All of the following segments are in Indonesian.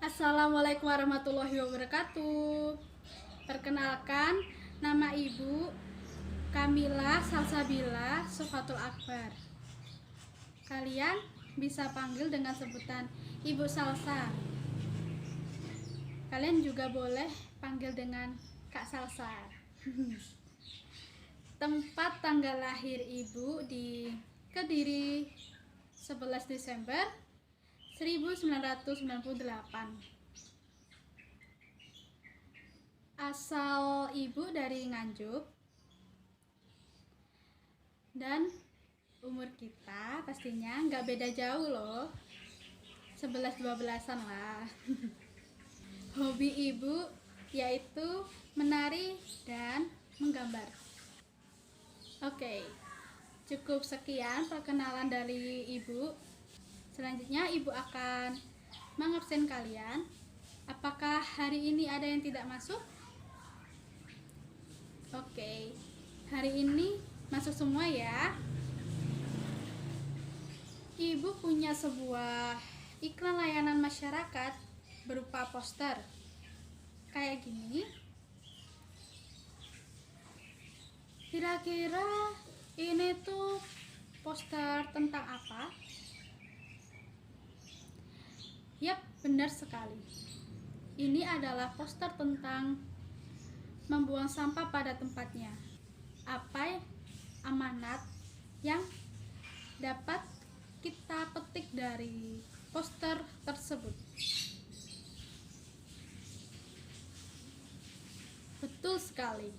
Assalamualaikum warahmatullahi wabarakatuh. Perkenalkan, nama Ibu Kamila Salsabila Sofatul Akbar. Kalian bisa panggil dengan sebutan Ibu Salsa. Kalian juga boleh panggil dengan Kak Salsa. Tempat tanggal lahir Ibu di Kediri 11 Desember 1998. Asal Ibu dari Nganjuk. Dan umur kita pastinya nggak beda jauh loh, 11-12an lah. Hobi Ibu yaitu menari dan menggambar. Oke, cukup sekian perkenalan dari Ibu. Selanjutnya Ibu akan mengabsen kalian. Apakah hari ini ada yang tidak masuk? Oke, hari ini masuk semua ya. Ibu punya sebuah iklan layanan masyarakat berupa poster kayak gini. Kira-kira ini tuh poster tentang apa? Yap, benar sekali. Ini adalah poster tentang membuang sampah pada tempatnya. Apa amanat yang dapat kita petik dari poster tersebut? Betul sekali.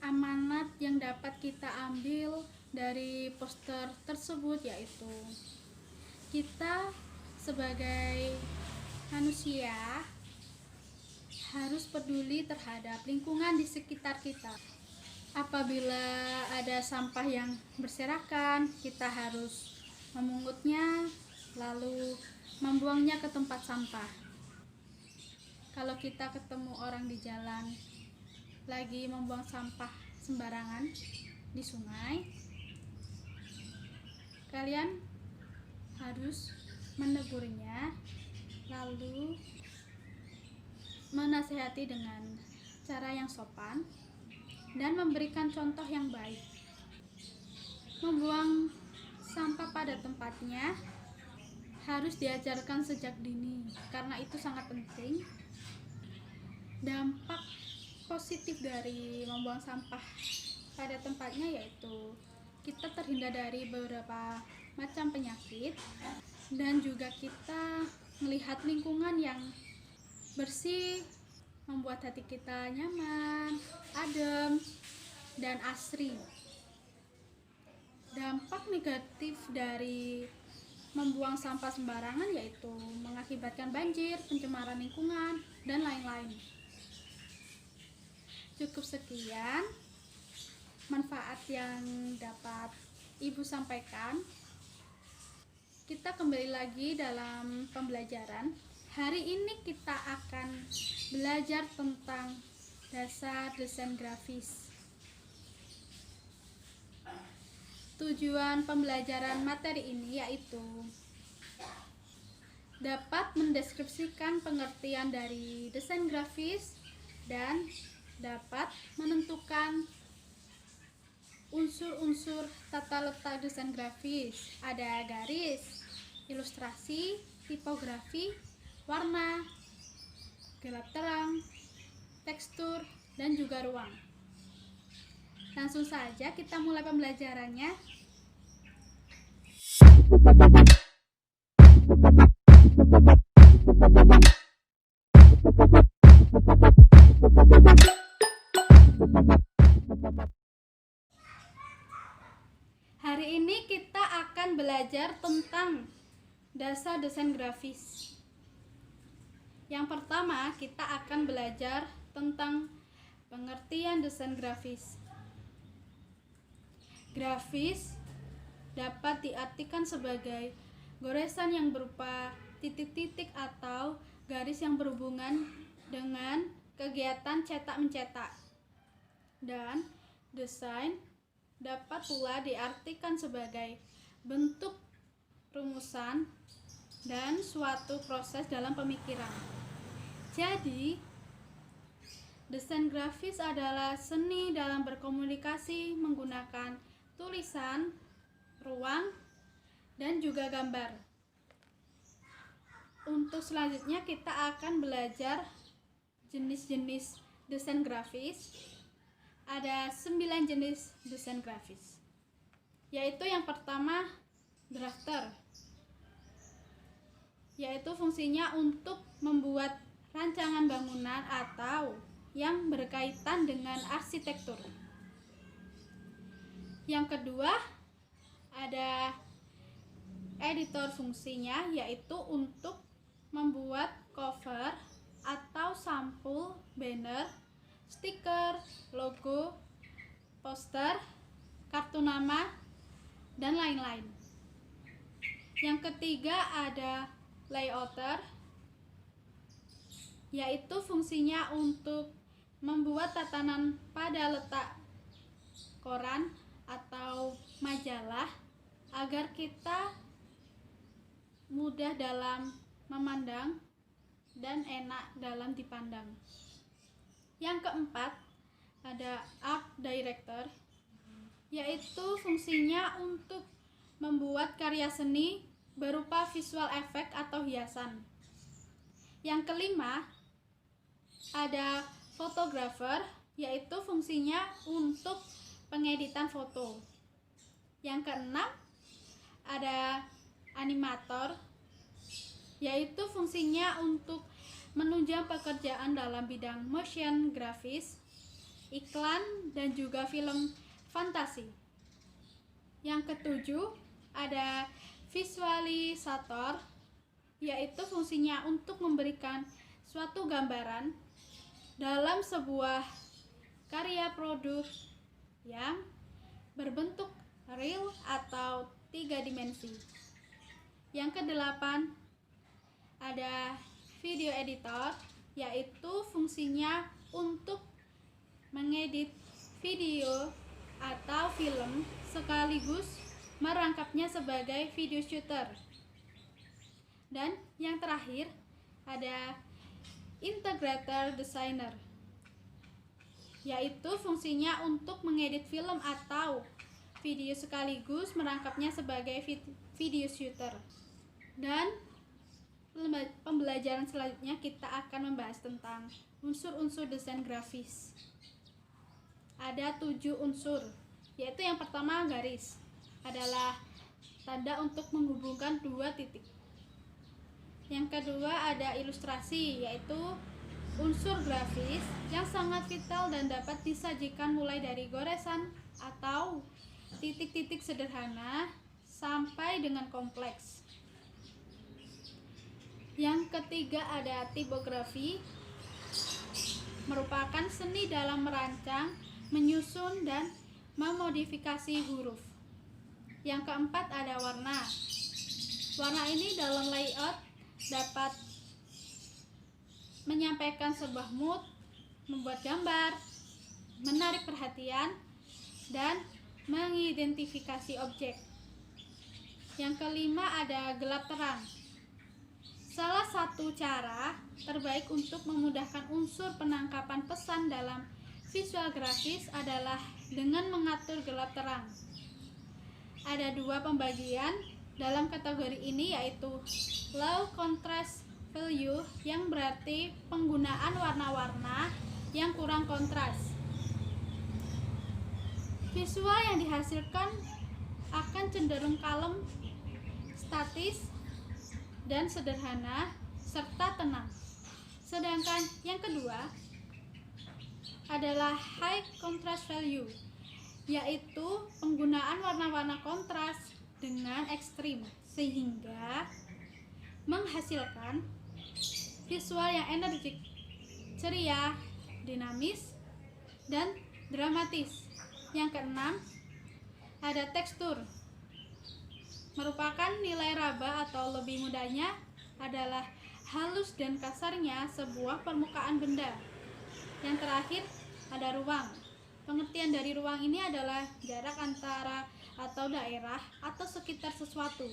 Amanat yang dapat kita ambil dari poster tersebut yaitu kita sebagai manusia harus peduli terhadap lingkungan di sekitar kita. Apabila ada sampah yang berserakan, kita harus memungutnya lalu membuangnya ke tempat sampah. Kalau kita ketemu orang di jalan lagi membuang sampah sembarangan di sungai, kalian harus menegurnya lalu menasihati dengan cara yang sopan dan memberikan contoh yang baik. Membuang sampah pada tempatnya harus diajarkan sejak dini karena itu sangat penting. Dampak positif dari membuang sampah pada tempatnya yaitu kita terhindar dari beberapa macam penyakit dan juga kita melihat lingkungan yang bersih, membuat hati kita nyaman, adem, dan asri. Dampak negatif dari membuang sampah sembarangan yaitu mengakibatkan banjir, pencemaran lingkungan, dan lain-lain. Cukup sekian manfaat yang dapat Ibu sampaikan. Kita kembali lagi dalam pembelajaran. Hari ini kita akan belajar tentang dasar desain grafis. Tujuan pembelajaran materi ini yaitu dapat mendeskripsikan pengertian dari desain grafis dan dapat menentukan unsur-unsur tata letak desain grafis. Ada garis, ilustrasi, tipografi, warna, gelap terang, tekstur, dan juga ruang. Langsung saja kita mulai pembelajarannya. Hari ini kita akan belajar tentang dasar desain grafis. Yang pertama, kita akan belajar tentang pengertian desain grafis. Grafis dapat diartikan sebagai goresan yang berupa titik-titik atau garis yang berhubungan dengan kegiatan cetak-mencetak. Dan desain dapat pula diartikan sebagai bentuk rumusan dan suatu proses dalam pemikiran. Jadi, desain grafis adalah seni dalam berkomunikasi menggunakan tulisan, ruang, dan juga gambar. Untuk selanjutnya kita akan belajar jenis-jenis desain grafis. Ada 9 jenis desain grafis, yaitu yang pertama drafter, yaitu fungsinya untuk membuat rancangan bangunan atau yang berkaitan dengan arsitektur. Yang kedua ada editor, fungsinya yaitu untuk membuat cover atau sampul banner, stiker, logo, poster, kartu nama, dan lain-lain. Yang ketiga ada layouter, yaitu fungsinya untuk membuat tatanan pada letak koran atau majalah agar kita mudah dalam memandang dan enak dalam dipandang. Yang keempat ada art director, yaitu fungsinya untuk membuat karya seni berupa visual efek atau hiasan. Yang kelima ada fotografer, yaitu fungsinya untuk pengeditan foto. Yang keenam ada animator, yaitu fungsinya untuk menunjang pekerjaan dalam bidang motion grafis, iklan, dan juga film fantasi. Yang ketujuh ada visualisator, yaitu fungsinya untuk memberikan suatu gambaran dalam sebuah karya produk yang berbentuk real atau 3 dimensi. Yang kedelapan ada video editor, yaitu fungsinya untuk mengedit video atau film sekaligus merangkapnya sebagai video shooter. Dan yang terakhir ada integrator designer, yaitu fungsinya untuk mengedit film atau video sekaligus merangkapnya sebagai video shooter. Dan pembelajaran selanjutnya kita akan membahas tentang unsur-unsur desain grafis. Ada 7 unsur, yaitu yang pertama garis, adalah tanda untuk menghubungkan 2 titik. Yang kedua ada ilustrasi, yaitu unsur grafis yang sangat vital dan dapat disajikan mulai dari goresan atau titik-titik sederhana sampai dengan kompleks. Yang ketiga ada tipografi, merupakan seni dalam merancang, menyusun, dan memodifikasi huruf. Yang keempat ada warna. Warna ini dalam layout dapat menyampaikan sebuah mood, membuat gambar, menarik perhatian, dan mengidentifikasi objek. Yang kelima ada gelap terang. Salah satu cara terbaik untuk memudahkan unsur penangkapan pesan dalam visual grafis adalah dengan mengatur gelap terang. Ada 2 pembagian dalam kategori ini, yaitu low contrast value, yang berarti penggunaan warna-warna yang kurang kontras. Visual yang dihasilkan akan cenderung kalem, statis, dan sederhana, serta tenang. Sedangkan yang kedua adalah high contrast value, yaitu penggunaan warna-warna kontras dengan ekstrim, sehingga menghasilkan visual yang energik, ceria, dinamis, dan dramatis. Yang keenam ada tekstur, merupakan nilai raba atau lebih mudahnya adalah halus dan kasarnya sebuah permukaan benda. Yang terakhir ada ruang. Pengertian dari ruang ini adalah jarak antara atau daerah atau sekitar sesuatu.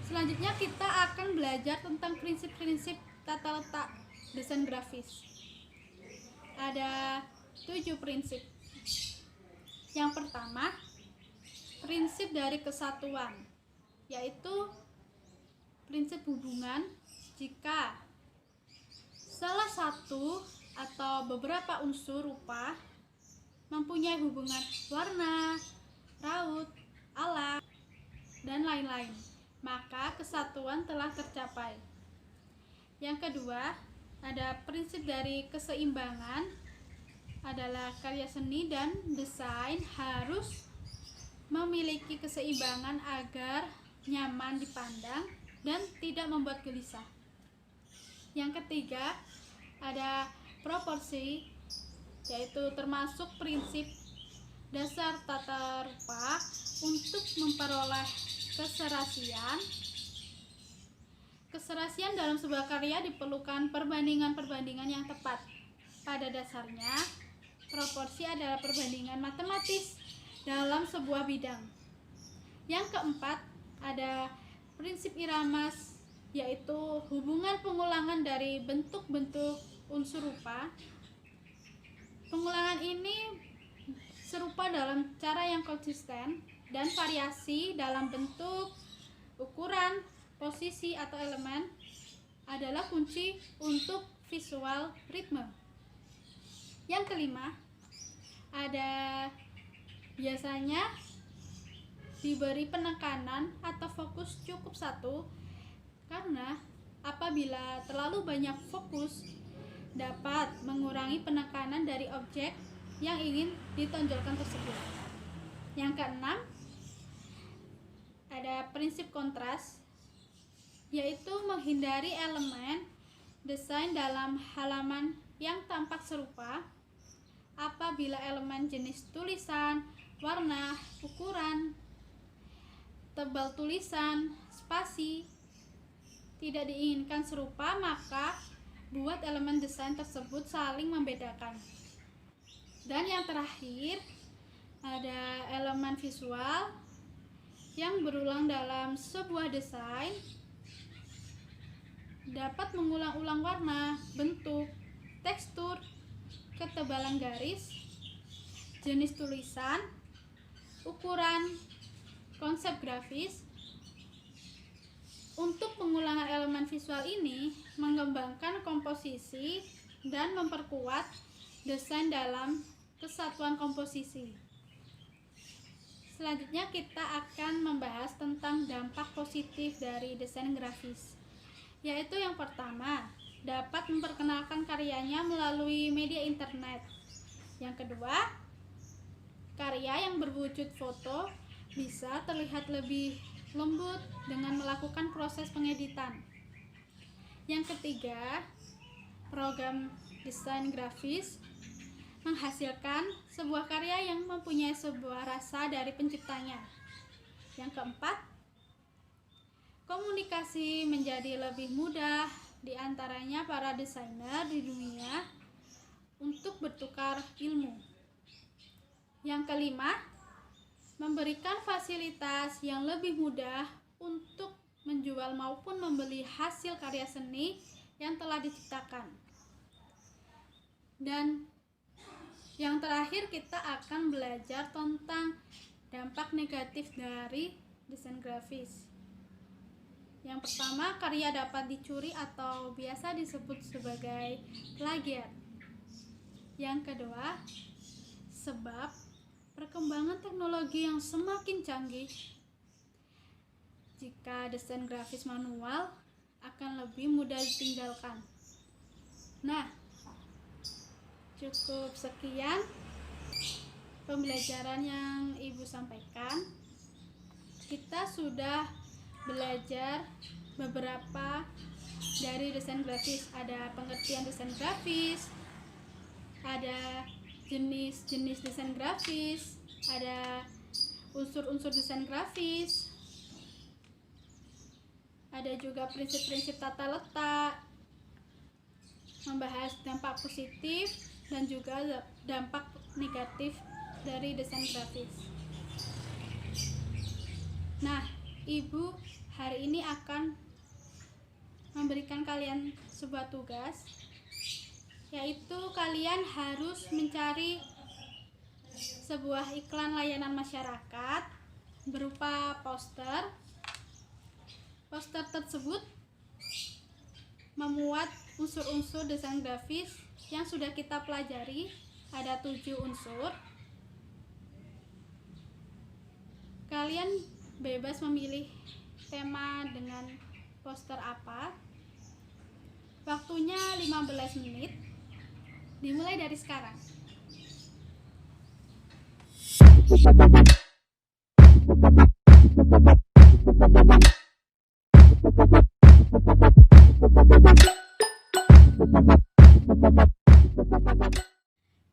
Selanjutnya kita akan belajar tentang prinsip-prinsip tata letak desain grafis. Ada 7 prinsip. Yang pertama, prinsip dari kesatuan, yaitu prinsip hubungan jika salah satu atau beberapa unsur rupa mempunyai hubungan warna, raut, alat, dan lain-lain, maka kesatuan telah tercapai. Yang kedua, ada prinsip dari keseimbangan, adalah karya seni dan desain harus memiliki keseimbangan agar nyaman dipandang dan tidak membuat gelisah. Yang ketiga, ada proporsi, yaitu termasuk prinsip dasar tata rupa untuk memperoleh keserasian. Keserasian dalam sebuah karya diperlukan perbandingan-perbandingan yang tepat. Pada dasarnya, proporsi adalah perbandingan matematis dalam sebuah bidang. Yang keempat, ada prinsip irama, yaitu hubungan pengulangan dari bentuk-bentuk unsur rupa. Pengulangan ini serupa dalam cara yang konsisten dan variasi dalam bentuk, ukuran, posisi atau elemen adalah kunci untuk visual ritme. Yang kelima, ada biasanya diberi penekanan atau fokus cukup satu, karena apabila terlalu banyak fokus dapat mengurangi penekanan dari objek yang ingin ditonjolkan tersebut. Yang keenam, ada prinsip kontras, yaitu menghindari elemen desain dalam halaman yang tampak serupa apabila elemen jenis tulisan, warna, ukuran, tebal tulisan, spasi tidak diinginkan serupa, maka buat elemen desain tersebut saling membedakan. Dan yang terakhir, ada elemen visual yang berulang dalam sebuah desain dapat mengulang-ulang warna, bentuk, tekstur, ketebalan garis, jenis tulisan, ukuran, konsep grafis. Untuk pengulangan elemen visual ini mengembangkan komposisi dan memperkuat desain dalam kesatuan komposisi. Selanjutnya kita akan membahas tentang dampak positif dari desain grafis, yaitu yang pertama, dapat memperkenalkan karyanya melalui media internet. Yang kedua, karya yang berwujud foto bisa terlihat lebih lembut dengan melakukan proses pengeditan. Yang ketiga, program desain grafis menghasilkan sebuah karya yang mempunyai sebuah rasa dari penciptanya. Yang keempat, komunikasi menjadi lebih mudah di antaranya para desainer di dunia untuk bertukar ilmu. Yang kelima, memberikan fasilitas yang lebih mudah untuk menjual maupun membeli hasil karya seni yang telah diciptakan. Dan yang terakhir, kita akan belajar tentang dampak negatif dari desain grafis. Yang pertama, karya dapat dicuri atau biasa disebut sebagai plagiat. Yang kedua, sebab perkembangan teknologi yang semakin canggih, jika desain grafis manual akan lebih mudah ditinggalkan. Nah, cukup sekian pembelajaran yang Ibu sampaikan. Kita sudah belajar beberapa dari desain grafis. Ada pengertian desain grafis, ada jenis-jenis desain grafis, ada unsur-unsur desain grafis. Ada juga prinsip-prinsip tata letak, membahas dampak positif dan juga dampak negatif dari desain grafis. Nah, Ibu hari ini akan memberikan kalian sebuah tugas, yaitu kalian harus mencari sebuah iklan layanan masyarakat berupa poster. Poster tersebut memuat unsur-unsur desain grafis yang sudah kita pelajari. Ada 7 unsur. Kalian bebas memilih tema dengan poster apa. Waktunya 15 menit. Dimulai dari sekarang.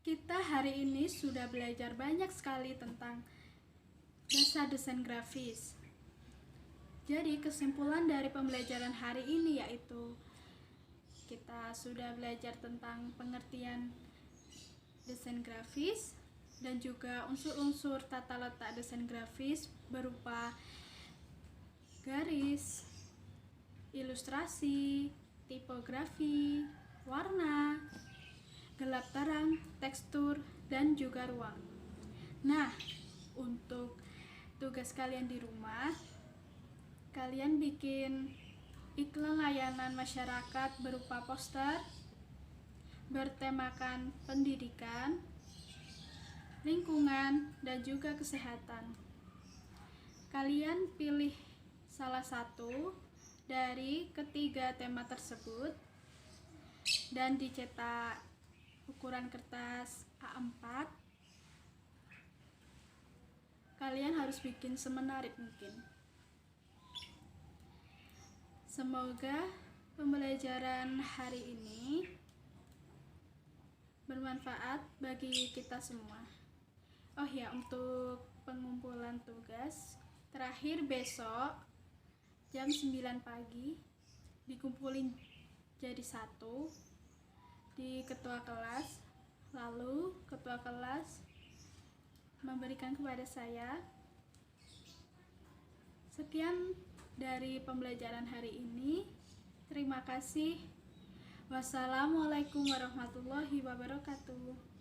Kita hari ini sudah belajar banyak sekali tentang dasar desain grafis. Jadi kesimpulan dari pembelajaran hari ini yaitu kita sudah belajar tentang pengertian desain grafis dan juga unsur-unsur tata letak desain grafis berupa garis, ilustrasi, tipografi, warna, gelap terang, tekstur, dan juga ruang. Nah, untuk tugas kalian di rumah, kalian bikin iklan layanan masyarakat berupa poster bertemakan pendidikan, lingkungan, dan juga kesehatan. Kalian pilih salah satu dari ketiga tema tersebut dan dicetak ukuran kertas A4. Kalian harus bikin semenarik mungkin. Semoga pembelajaran hari ini bermanfaat bagi kita semua. Oh ya, untuk pengumpulan tugas terakhir besok jam 9 pagi dikumpulin jadi satu di ketua kelas, lalu ketua kelas memberikan kepada saya. Sekian dari pembelajaran hari ini. Terima kasih. Wassalamualaikum warahmatullahi wabarakatuh.